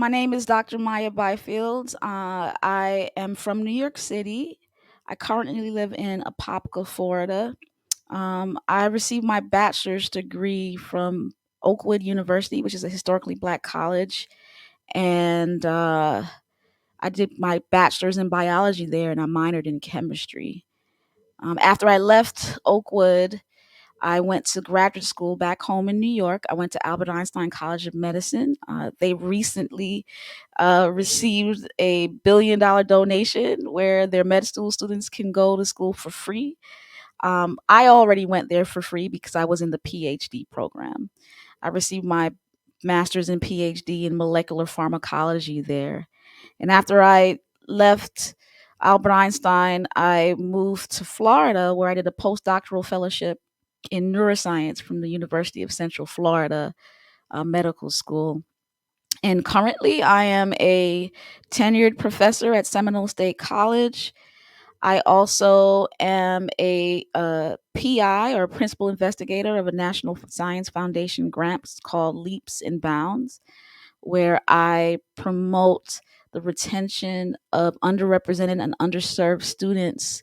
My name is Dr. Maya Byfield. I am from New York City. I currently live in Apopka, Florida. I received my bachelor's degree from Oakwood University, which is a historically black college, and I did my bachelor's in biology there, and I minored in chemistry. After I left Oakwood, I went to graduate school back home in New York. I went to Albert Einstein College of Medicine. They recently received a $1 billion donation where their med school students can go to school for free. I already went there for free because I was in the Ph.D. program. I received my master's and PhD in molecular pharmacology there. And after I left Albert Einstein, I moved to Florida where I did a postdoctoral fellowship in neuroscience from the University of Central Florida Medical School. And currently, I am a tenured professor at Seminole State College. I also am a PI or principal investigator of a National Science Foundation grant called Leaps and Bounds, where I promote the retention of underrepresented and underserved students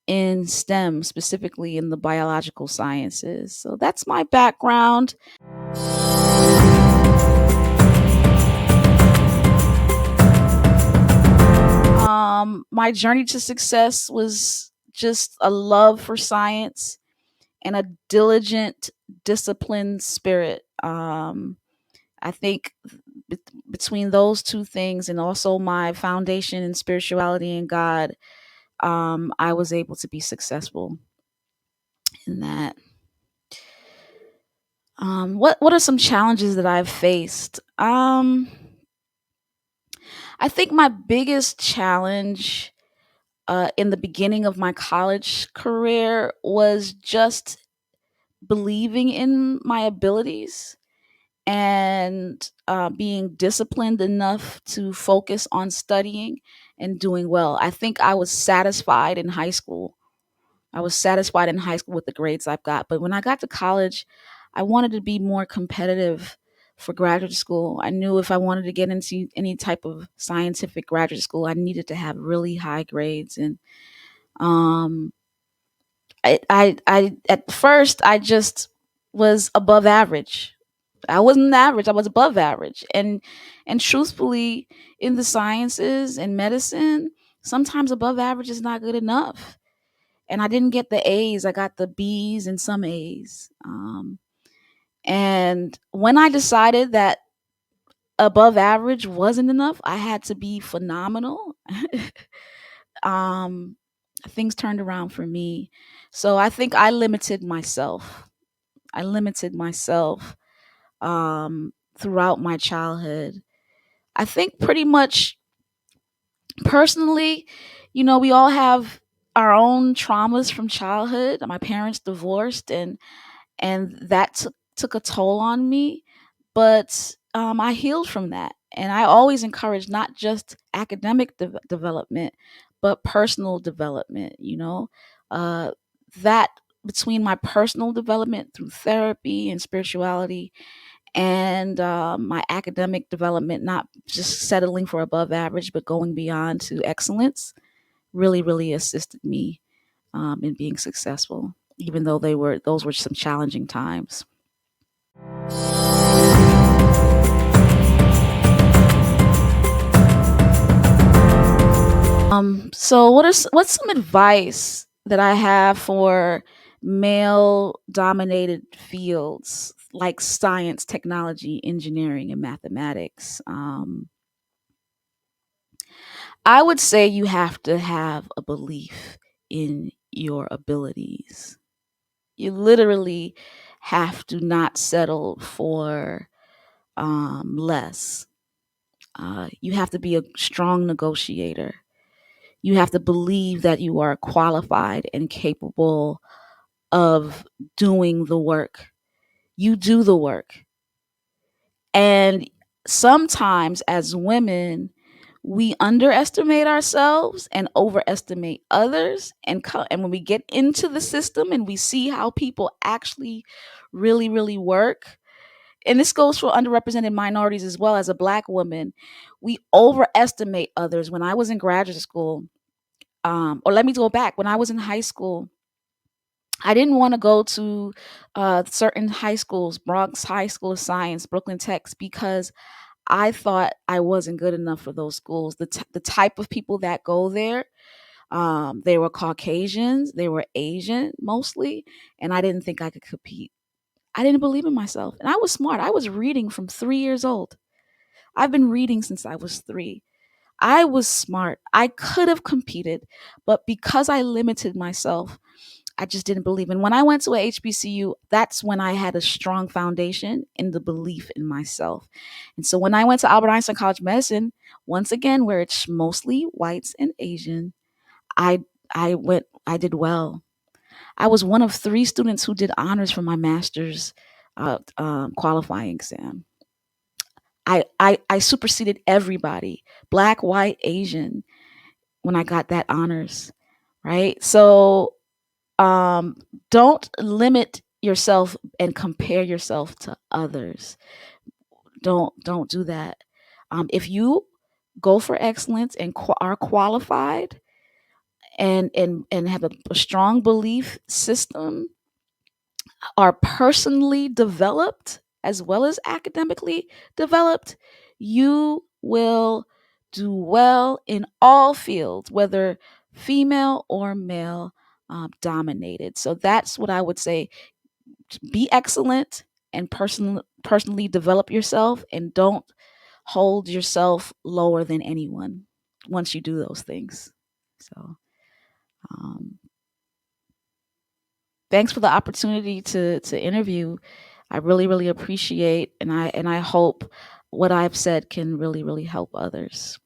in STEM, specifically in the biological sciences. So that's my background. My journey to success was just a love for science and a diligent, disciplined spirit. I think between those two things and also my foundation in spirituality and God, I was able to be successful in that. What are some challenges that I've faced? I think my biggest challenge in the beginning of my college career was just believing in my abilities and being disciplined enough to focus on studying and doing well. I think I was satisfied in high school. I was satisfied in high school with the grades I've got. But when I got to college, I wanted to be more competitive for graduate school. I knew if I wanted to get into any type of scientific graduate school, I needed to have really high grades. And um, I at first I just was above average. I wasn't average. I was above average. And truthfully, in the sciences and medicine, sometimes above average is not good enough. And I didn't get the A's. I got the B's and some A's. And when I decided that above average wasn't enough, I had to be phenomenal. um, Things turned around for me. So I think I limited myself. I limited myself throughout my childhood. I think pretty much personally, we all have our own traumas from childhood. My parents divorced, and that took a toll on me. But I healed from that, and I always encourage not just academic development, but personal development. Uh, that between my personal development through therapy and spirituality and my academic development, not just settling for above average, but going beyond to excellence, really, really assisted me in being successful, even though those were some challenging times. So what's some advice that I have for male dominated fields like science, technology, engineering, and mathematics? I would say you have to have a belief in your abilities. You literally have to not settle for less. You have to be a strong negotiator. You have to believe that you are qualified and capable of doing the work. You do the work. And sometimes as women, we underestimate ourselves and overestimate others. And when we get into the system and we see how people actually really, really work, and this goes for underrepresented minorities as well. As a black woman, we overestimate others. When I was in graduate school, or let me go back, when I was in high school, I didn't want to go to certain high schools, Bronx High School of Science, Brooklyn Techs, because I thought I wasn't good enough for those schools. The type of people that go there, they were Caucasians, they were Asian mostly, and I didn't think I could compete. I didn't believe in myself, and I was smart. I was reading from 3 years old. I've been reading since I was three. I was smart. I could have competed, but because I limited myself, I just didn't believe. And when I went to a HBCU, that's when I had a strong foundation in the belief in myself. And so when I went to Albert Einstein College of Medicine, once again, where it's mostly whites and Asian, I I did well. I was one of three students who did honors for my master's qualifying exam. I superseded everybody, black, white, Asian, when I got that honors, right? So um, don't limit yourself and compare yourself to others. Don't do that. If you go for excellence and are qualified and have a strong belief system, are personally developed as well as academically developed, you will do well in all fields, whether female or male dominated. So that's what I would say. Be excellent and personally develop yourself, and don't hold yourself lower than anyone once you do those things. So um, thanks for the opportunity to interview. I really appreciate, and I hope what I've said can really help others.